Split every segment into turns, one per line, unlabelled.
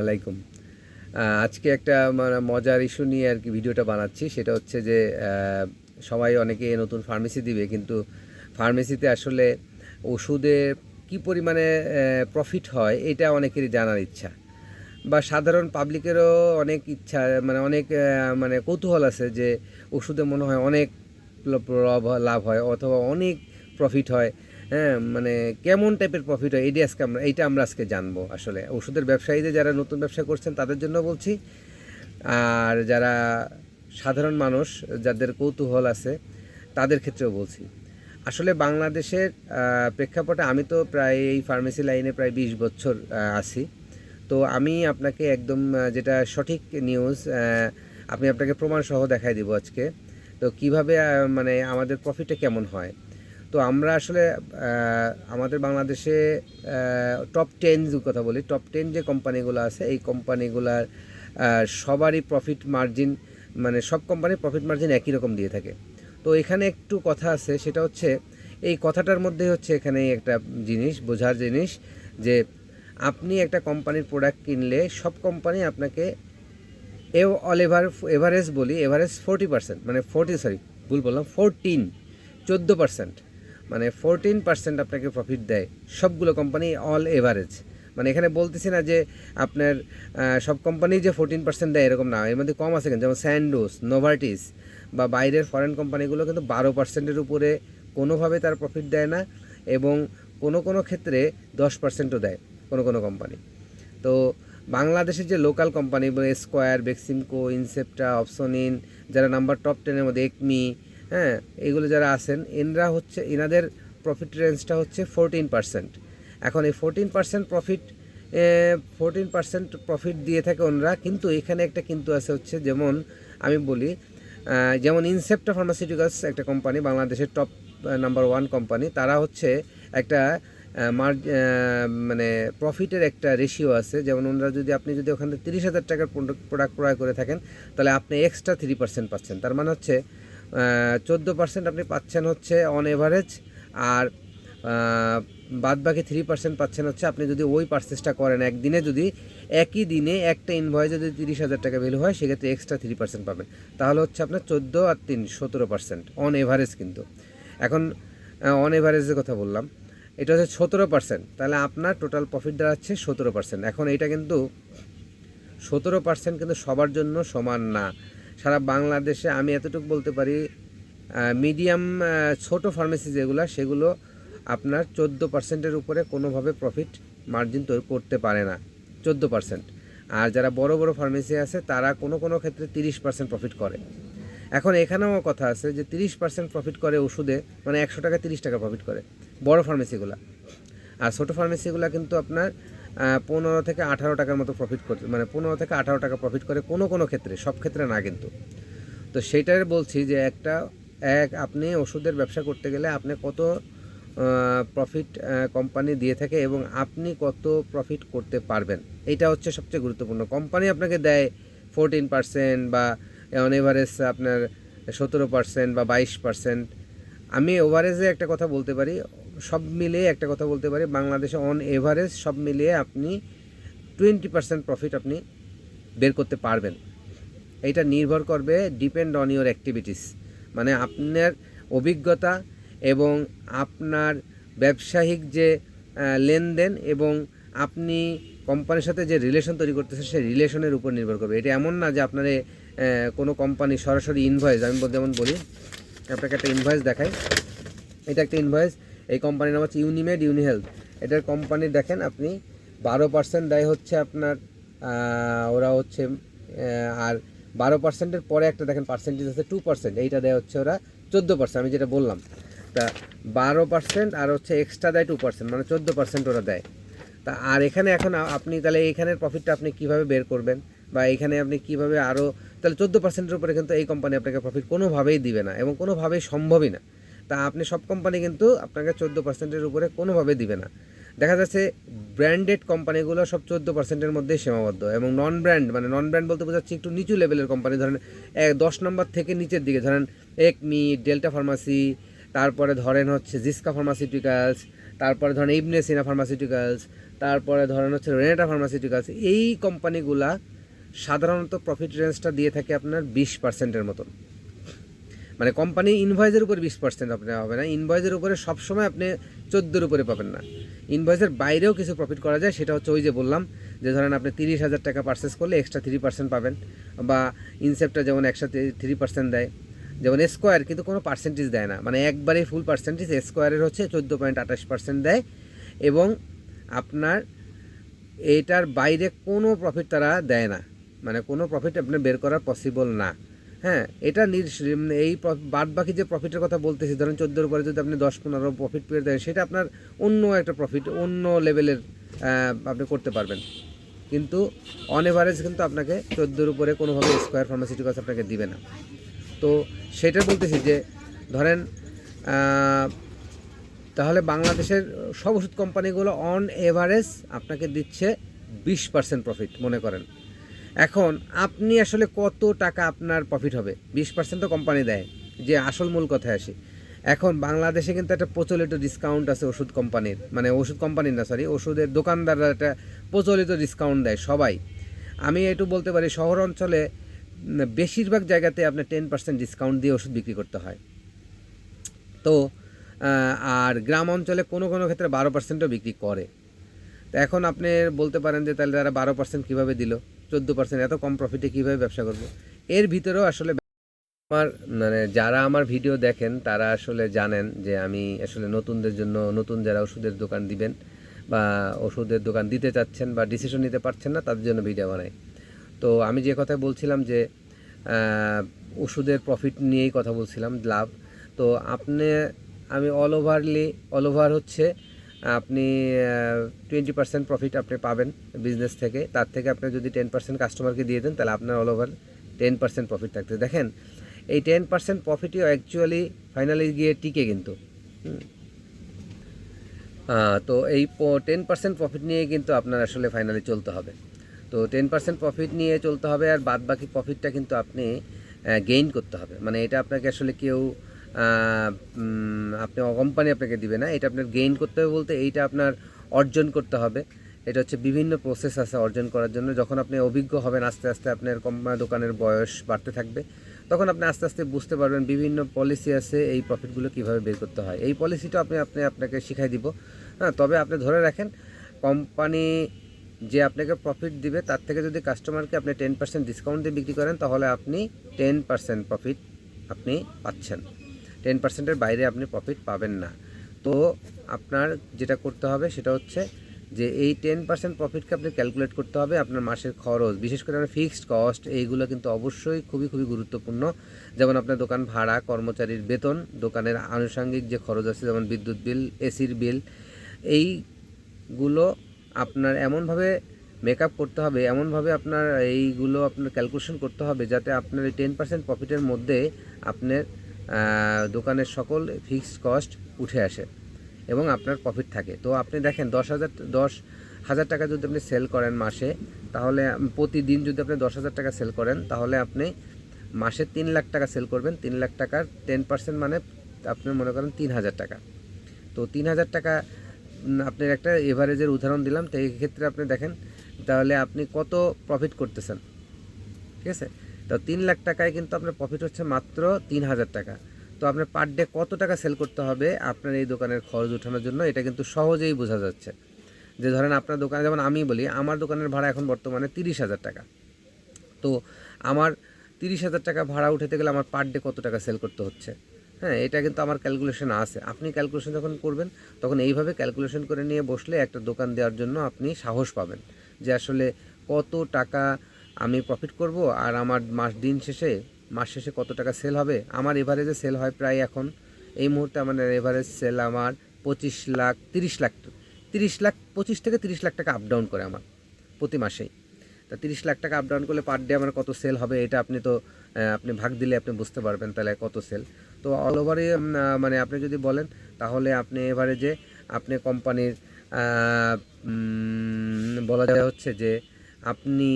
আলাইকুম। আজকে একটা মজার ইস্যু নিয়ে আর কি ভিডিওটা বানাচ্ছি। সেটা হচ্ছে যে সবাই অনেকে নতুন ফার্মেসি দিবে, কিন্তু ফার্মেসিতে আসলে ওষুধে কি পরিমাণে প্রফিট হয় এটা অনেকেরই জানার ইচ্ছা, বা সাধারণ পাবলিকেরও অনেক ইচ্ছা, অনেক কৌতূহল আছে যে ওষুধে মনে হয় অনেক লাভ হয় অথবা অনেক প্রফিট হয়। হ্যাঁ, কেমন টাইপের প্রফিট হয় এইটা আমরা আজকে জানবো। আসলে ওষুধের ব্যবসায়ীদের যারা নতুন ব্যবসা করছেন তাদের জন্য বলছি, আর যারা সাধারণ মানুষ যাদের কৌতূহল আছে তাদের ক্ষেত্রেও বলছি। আসলে বাংলাদেশের প্রেক্ষাপটে আমি তো প্রায় এই ফার্মেসি লাইনে প্রায় 20 বছর আছি। তো আমি আপনাকে একদম যেটা সঠিক নিউজ, আপনাকে প্রমাণ সহ দেখাই দিব আজকে। তো কিভাবে আমাদের প্রফিটটা কেমন হয়। তো আমরা আসলে আমাদের বাংলাদেশে টপ 10 যে কথা বলি, টপ 10 যে কোম্পানিগুলো আছে এই কোম্পানিগুলার সবারই প্রফিট মার্জিন, সব কোম্পানির প্রফিট মার্জিন একই রকম দিয়ে থাকে। তো এখানে একটু কথা আছে, সেটা হচ্ছে এই কথাটার মধ্যে হচ্ছে এখানে একটা জিনিস বোঝার জিনিস যে আপনি একটা কোম্পানির প্রোডাক্ট কিনলে সব কোম্পানি আপনাকে এভারেজ বলি, এভারেজ 40%, 14% 14% আপনাকে প্রফিট দেয় সবগুলো কোম্পানি, অল এভারেজ। এখানে বলতেছি না যে আপনার সব কোম্পানি যে 14% দেয় এরকম না, এর মধ্যে কম আছে কিন্তু, যেমন স্যান্ডোজ, নোভার্টিস বা বাইরের ফরেন কোম্পানিগুলো কিন্তু 12%-এর উপরে কোনোভাবে তার প্রফিট দেয় না, এবং কোনো ক্ষেত্রে 10%ও দেয় কোনো কোম্পানি। তো বাংলাদেশের যে লোকাল কোম্পানি, স্কোয়ার, বেক্সিমকো, ইনসেপ্টা, অপসনিন, যারা নাম্বার টপ 10-এর মধ্যে, একমি, হ্যাঁ, এগুলো যারা আছেন এনাদের প্রফিট রেঞ্জটা হচ্ছে 14%। এখন এই 14% প্রফিট দিয়ে থাকে ওনারা, কিন্তু এখানে একটা কিন্তু আছে হচ্ছে, যেমন আমি বলি, যেমন ইনসেপ্টা ফার্মাসিউটিক্যালস একটা কোম্পানি, বাংলাদেশের টপ নাম্বার 1 কোম্পানি, তারা হচ্ছে একটা প্রফিটের একটা রেশিও আছে। যেমন ওনারা আপনি যদি ওখান থেকে 30,000 টাকার প্রোডাক্ট ক্রয় করে থাকেন, তাহলে আপনি এক্সট্রা 3% পাচ্ছেন। তার মানে হচ্ছে 14% আপনি পাচ্ছেন হচ্ছে অন এভারেজ, আর বাদ বাকি 3% পাচ্ছেন হচ্ছে আপনি যদি ওই পারচেসটা করেন একদিনে, যদি একই দিনে একটা ইনভয়েস যদি 30,000 টাকা ভ্যালু হয়, সেক্ষেত্রে এক্সট্রা 3% পাবেন। তাহলে হচ্ছে আপনার 14 আর 3 17% অন এভারেজ। কিন্তু এখন অন এভারেজের কথা বললাম, এটা হচ্ছে 17%, তাহলে আপনার টোটাল প্রফিট দাঁড়াচ্ছে 17%। এখন এটা কিন্তু 17% কিন্তু সবার জন্য সমান না। সারা বাংলাদেশে আমি এতটুকু বলতে পারি, মিডিয়াম ছোট ফার্মেসি যেগুলো, সেগুলো আপনার 14%-এর উপরে কোনোভাবে প্রফিট মার্জিন তৈরি করতে পারে না, 14%। আর যারা বড় বড় ফার্মেসি আছে তারা কোনো ক্ষেত্রে 30% প্রফিট করে। এখন এখানেও কথা আছে যে 30% প্রফিট করে ওষুধে, 100 টাকা 30 টাকা প্রফিট করে বড় ফার্মেসিগুলো, আর ছোটো ফার্মেসিগুলো কিন্তু আপনার 15 থেকে 18 টাকার মতো প্রফিট করতে, 15 থেকে 18 টাকা প্রফিট করে কোনো ক্ষেত্রে, সব ক্ষেত্রে না কিন্তু। তো সেইটাই বলছি যে আপনি ওষুধের ব্যবসা করতে গেলে আপনি কত প্রফিট কোম্পানি দিয়ে থাকে এবং আপনি কত প্রফিট করতে পারবেন, এইটা হচ্ছে সবচেয়ে গুরুত্বপূর্ণ। কোম্পানি আপনাকে দেয় 14% বা অন এভারেজ আপনার 17% বা 22%। আমি ওভারেজে একটা কথা বলতে পারি, সব মিলিয়ে একটা কথা বলতে পারি, বাংলাদেশে অন এভারেজ সব মিলিয়ে আপনি 20% প্রফিট আপনি বের করতে পারবেন। এইটা নির্ভর করবে, ডিপেন্ড অন ইউর অ্যাক্টিভিটিস, আপনার অভিজ্ঞতা এবং আপনার ব্যবসায়িক যে লেনদেন এবং আপনি কোম্পানির সাথে যে রিলেশন তৈরি করতেছেন সেই রিলেশনের উপর নির্ভর করবে। এটা এমন না যে আপনার কোনো কোম্পানি সরাসরি ইনভয়েস, আমি যেমন বলি আপনাকে একটা ইনভয়েস দেখাই, এটা একটা ইনভয়েস, এই কোম্পানির নাম হচ্ছে ইউনিমেড ইউনিহেলথ। এটার কোম্পানির দেখেন আপনি 12% দেয় হচ্ছে আপনার, ওরা হচ্ছে, আর 12%-এর পরে একটা দেখেন পার্সেন্টেজ আছে 2%, এইটা দেয় হচ্ছে ওরা 14%, আমি যেটা বললাম। তা 12% আর হচ্ছে এক্সট্রা দেয় 2%, 14% ওরা দেয়। তা আর এখানে এখন আপনি তাহলে এইখানের প্রফিটটা আপনি কীভাবে বের করবেন, বা এইখানে আপনি কীভাবে আরও, তাহলে 14%-এর উপরে কিন্তু এই কোম্পানি আপনাকে প্রফিট কোনোভাবেই দিবে না এবং কোনোভাবেই সম্ভবই না। তা আপনি সব কোম্পানি কিন্তু আপনাকে 14%-এর উপরে কোনোভাবে দিবে না। দেখা যাচ্ছে ব্র্যান্ডেড কোম্পানিগুলো সব 14%-এর মধ্যেই সীমাবদ্ধ, এবং নন ব্র্যান্ড বলতে বোঝাচ্ছি একটু নিচু লেভেলের কোম্পানি, ধরেন 10 নম্বর থেকে নিচের দিকে, ধরেন একমি, ডেল্টা ফার্মাসি, তারপরে ধরেন হচ্ছে জিসকা ফার্মাসিউটিক্যালস, তারপরে ধরেন ইবনে সিনা ফার্মাসিউটিক্যালস, তারপরে ধরেন হচ্ছে রেনেটা ফার্মাসিউটিক্যালস, এই কোম্পানিগুলা সাধারণত প্রফিট রেঞ্জটা দিয়ে থাকে আপনার 20%-এর মতন। মানে কোম্পানি ইনভয়েসের উপরে 20% আপনি হবে না, ইনভয়েসের উপরে সবসময় আপনি 14-এর উপরে পাবেন না। ইনভয়েসের বাইরেও কিছু প্রফিট করা যায়, সেটা হচ্ছে ওই যে বললাম যে ধরেন আপনি 30,000 টাকা পারচেস করলে এক্সট্রা 3% পাবেন, বা ইনসেপ্টটা যেমন একসাথে 3% দেয়, যেমন স্কোয়ার কিন্তু কোনো পার্সেন্টেজ দেয় না, মানে একবারে ফুল পার্সেন্টেজ স্কোয়ারের হচ্ছে 14.28% দেয়, এবং আপনার এইটার বাইরে কোনো প্রফিট তারা দেয় না, মানে কোনো প্রফিট আপনার বের করা পসিবল না। হ্যাঁ, এটা এই বাদ বাকি যে প্রফিটের কথা বলতেছি, ধরেন 14-এর উপরে যদি আপনি 10-15 প্রফিট পেয়ে দেন, সেটা আপনার অন্য একটা প্রফিট, অন্য লেভেলের আপনি করতে পারবেন, কিন্তু অন এভারেজ কিন্তু আপনাকে 14-এর উপরে কোনোভাবে স্কোয়ার ফার্মাসিউটিক্যালস আপনাকে দিবে না। তো সেটা বলতেছি যে ধরেন তাহলে বাংলাদেশের সব ওষুধ কোম্পানিগুলো অন এভারেজ আপনাকে দিচ্ছে 20% প্রফিট মনে করেন। এখন আপনি আসলে কত টাকা আপনার প্রফিট হবে? 20% তো কোম্পানি দেয়, যে আসল মূল কথায় আসি। এখন বাংলাদেশে কিন্তু একটা প্রচলিত ডিসকাউন্ট আছে ওষুধ কোম্পানির, মানে ওষুধ কোম্পানির না সরি, ওষুধের দোকানদাররা একটা প্রচলিত ডিসকাউন্ট দেয় সবাই। আমি একটু বলতে পারি শহর অঞ্চলে বেশিরভাগ জায়গাতে আপনার 10% ডিসকাউন্ট দিয়ে ওষুধ বিক্রি করতে হয়। তো আর গ্রাম অঞ্চলে কোনো কোনো ক্ষেত্রে 12%ও বিক্রি করে। তো এখন আপনি বলতে পারেন যে তাহলে তারা 12% কীভাবে দিল, 14%, এত কম প্রফিটে কীভাবে ব্যবসা করবে? এর ভিতরেও আসলে আমার মানে যারা আমার ভিডিও দেখেন তারা আসলে জানেন যে আমি আসলে নতুনদের জন্য, নতুন যারা ওষুধের দোকান দিবেন বা ওষুধের দোকান দিতে চাচ্ছেন বা ডিসিশন নিতে পারছেন না, তাদের জন্য ভিডিও বানাই। তো আমি যে কথা বলছিলাম যে ওষুধের প্রফিট নিয়েই কথা বলছিলাম, লাভ। তো আমি অল ওভার হচ্ছে আপনি 20% প্রফিট আপনি পাবেন বিজনেস থেকে, তার থেকে আপনি যদি 10% কাস্টমারকে দিয়ে দেন তাহলে আপনার অল ওভার 10% প্রফিট থাকতে। দেখেন এই 10% প্রফিটই অ্যাকচুয়ালি ফাইনালি গিয়ে টিকে কিন্তু। তো এই 10% প্রফিট নিয়ে কিন্তু আপনার আসলে ফাইনালি চলতে হবে। তো 10% প্রফিট নিয়ে চলতে হবে, আর বাদ বাকি প্রফিটটা কিন্তু আপনি গেইন করতে হবে। মানে এটা আপনাকে আসলে কেউ আপনি কোম্পানি আপনাকে দিবে না, এটা আপনার গেইন করতে হবে। বলতে এইটা আপনার অর্জন করতে হবে। এটা হচ্ছে বিভিন্ন প্রসেস আছে অর্জন করার জন্য। যখন আপনি অভিজ্ঞ হবেন, আস্তে আস্তে আপনার দোকানের বয়স বাড়তে থাকবে, তখন আপনি আস্তে আস্তে বুঝতে পারবেন বিভিন্ন পলিসি আছে এই প্রফিটগুলো কীভাবে বের করতে হয়। এই পলিসিটা আপনাকে শিখাই দিব। হ্যাঁ, তবে আপনি ধরে রাখেন কোম্পানি যে আপনাকে প্রফিট দিবে তার থেকে যদি কাস্টমারকে আপনি 10% ডিসকাউন্ট দিয়ে বিক্রি করেন, তাহলে আপনি 10% প্রফিট আপনি পাচ্ছেন। 10%-এর বাইরে আপনি প্রফিট পাবেন না। তো আপনার যেটা করতে হবে সেটা হচ্ছে যে এই 10% প্রফিটকে আপনি ক্যালকুলেট করতে হবে। আপনার মাসের খরচ, বিশেষ করে আপনার ফিক্সড কস্ট, এইগুলো কিন্তু অবশ্যই খুবই গুরুত্বপূর্ণ। যেমন আপনার দোকান ভাড়া, কর্মচারীর বেতন, দোকানের আনুষঙ্গিক যে খরচ আছে যেমন বিদ্যুৎ বিল, এসির বিল, এইগুলো আপনার এমনভাবে মেকআপ করতে হবে, এমনভাবে আপনার এইগুলো আপনার ক্যালকুলেশন করতে হবে যাতে আপনার এই 10% প্রফিটের মধ্যে আপনার দোকানের সকল ফিক্সড কস্ট উঠে আসে এবং আপনার প্রফিট থাকে। তো আপনি দেখেন 10,000 টাকা যদি আপনি সেল করেন মাসে, তাহলে প্রতিদিন যদি আপনি 10,000 টাকা সেল করেন, তাহলে আপনি মাসে 3 লাখ টাকা সেল করবেন। 3 লাখ টাকার 10% মানে আপনি মনে করেন 3,000 টাকা। তো 3,000 টাকা আপনার একটা এভারেজের উদাহরণ দিলাম। তো এই ক্ষেত্রে আপনি দেখেন তাহলে আপনি কত প্রফিট করতেছেন, ঠিক আছে? তো 3 লাখ টাকায় কিন্তু আপনার প্রফিট হচ্ছে মাত্র 3,000 টাকা। তো আপনার পার ডে কত টাকা সেল করতে হবে আপনার এই দোকানের খরচ ওঠানোর জন্য, এটা কিন্তু সহজেই বোঝা যাচ্ছে। যে ধরেন আপনার দোকানে, যেমন আমি বলি আমার দোকানের ভাড়া এখন বর্তমানে 30,000 টাকা। তো আমার 30,000 টাকা ভাড়া উঠাতে গেলে আমার পার ডে কত টাকা সেল করতে হচ্ছে। হ্যাঁ, এটা কিন্তু আমার ক্যালকুলেশন আছে। আপনি ক্যালকুলেশন যখন করবেন তখন এইভাবে ক্যালকুলেশন করে নিয়ে বসলে একটা দোকান দেওয়ার জন্য আপনি সাহস পাবেন যে আসলে কত টাকা আমি প্রফিট করব, আর আমার মাস শেষে কত টাকা সেল হবে। আমার এভারেজে সেল হয় প্রায় এখন এই মুহূর্তে আমার এভারেজ সেল আমার 25 থেকে 30 লাখ টাকা আপ ডাউন করে আমার প্রতি মাসেই। তা 30 লাখ টাকা আপ ডাউন করলে পার ডে আমার কত সেল হবে, এটা আপনি ভাগ দিলে আপনি বুঝতে পারবেন তাহলে কত সেল। তো অল ওভারে মানে আপনি যদি বলেন তাহলে আপনি এভারেজে আপনি কোম্পানির বলা যায় হচ্ছে যে আপনি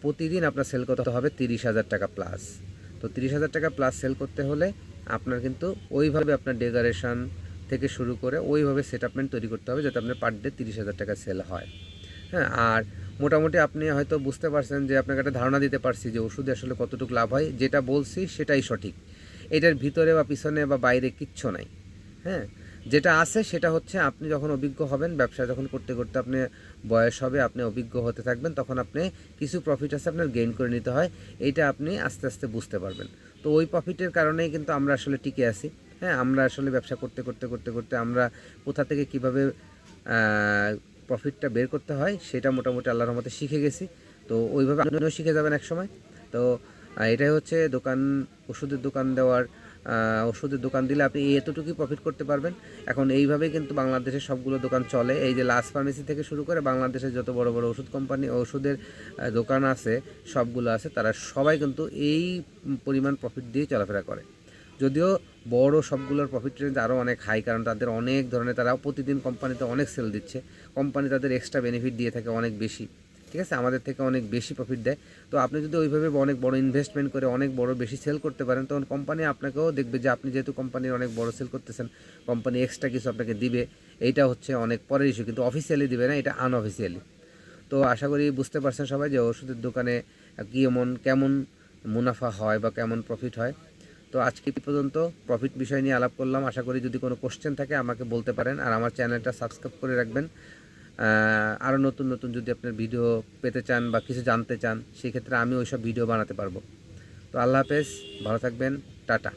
প্রতিদিন আপনার সেল করতে হবে 30,000 টাকা প্লাস। তো 30,000 টাকা প্লাস সেল করতে হলে আপনার কিন্তু ওইভাবে আপনার ডেকোরেশন থেকে শুরু করে ওইভাবে সেটআপমেন্ট তৈরি করতে হবে যাতে আপনার পার ডে 30,000 টাকা সেল হয়। হ্যাঁ, আর মোটামুটি আপনি হয়তো বুঝতে পারছেন যে আপনাকে একটা ধারণা দিতে পারছি যে ওষুধে আসলে কতটুকু লাভ হয়। যেটা বলছি সেটাই সঠিক, এটার ভিতরে বা পিছনে বা বাইরে কিচ্ছু নাই। হ্যাঁ, যেটা আছে সেটা হচ্ছে আপনি যখন অভিজ্ঞ হবেন, ব্যবসা যখন করতে করতে আপনি বয়স হবে, আপনি অভিজ্ঞ হতে থাকবেন, তখন আপনি কিছু প্রফিট আছে আপনার গেইন করে নিতে হয়, এইটা আপনি আস্তে আস্তে বুঝতে পারবেন। তো ওই প্রফিটের কারণেই কিন্তু আমরা আসলে টিকে আছি। হ্যাঁ, আমরা আসলে ব্যবসা করতে করতে করতে করতে আমরা কোথা থেকে কীভাবে প্রফিটটা বের করতে হয় সেটা মোটামুটি আল্লাহর রহমতে শিখে গেছি। তো ওইভাবে আপনিও শিখে যাবেন এক সময়। তো এটাই হচ্ছে দোকান, ওষুধের দোকান দেওয়ার, ওষুধের দোকান দিলে আপনি এতটুকুই প্রফিট করতে পারবেন। এখন এইভাবেই কিন্তু বাংলাদেশের সবগুলো দোকান চলে। এই যে লাস ফার্মেসি থেকে শুরু করে বাংলাদেশের যত বড় বড় ওষুধ কোম্পানি, ওষুধের দোকান আছে, সবগুলো আছে, তারা সবাই কিন্তু এই পরিমাণ প্রফিট দিয়ে চলাফেরা করে। যদিও বড় সবগুলোর প্রফিট রেঞ্জ আরও অনেক হাই, কারণ তাদের অনেক ধরনের, তারাও প্রতিদিন কোম্পানিতে অনেক সেল দিচ্ছে, কোম্পানি তাদের এক্সট্রা বেনিফিট দিয়ে থাকে অনেক বেশি। ঠিক আছে, আমাদের থেকে অনেক বেশি প্রফিট দেয়। তো আপনি যদি ওইভাবে অনেক বড় ইনভেস্টমেন্ট করে অনেক বড় বেশি সেল করতে পারেন, তখন কোম্পানি আপনাকেও দেখবে যে আপনি যেহেতু কোম্পানির অনেক বড় সেল করতেছেন, কোম্পানি এক্সট্রা কিছু আপনাকে দিবে। এইটা হচ্ছে অনেক পরের ইস্যু, কিন্তু অফিসিয়ালি দিবে না, এটা আনঅফিসিয়ালি। তো আশা করি বুঝতে পারছেন সবাই যে ওষুধের দোকানে কেমন মুনাফা হয় বা কেমন প্রফিট হয়। তো আজকে পর্যন্ত প্রফিট বিষয় নিয়ে আলাপ করলাম। আশা করি যদি কোনো কোশ্চেন থাকে আমাকে বলতে পারেন, আর আমার চ্যানেলটা সাবস্ক্রাইব করে রাখবেন। আরও নতুন নতুন যদি আপনার ভিডিও পেতে চান বা কিছু জানতে চান, সেক্ষেত্রে আমি ওইসব ভিডিও বানাতে পারবো। তো আল্লাহ হাফেজ, ভালো থাকবেন, টাটা।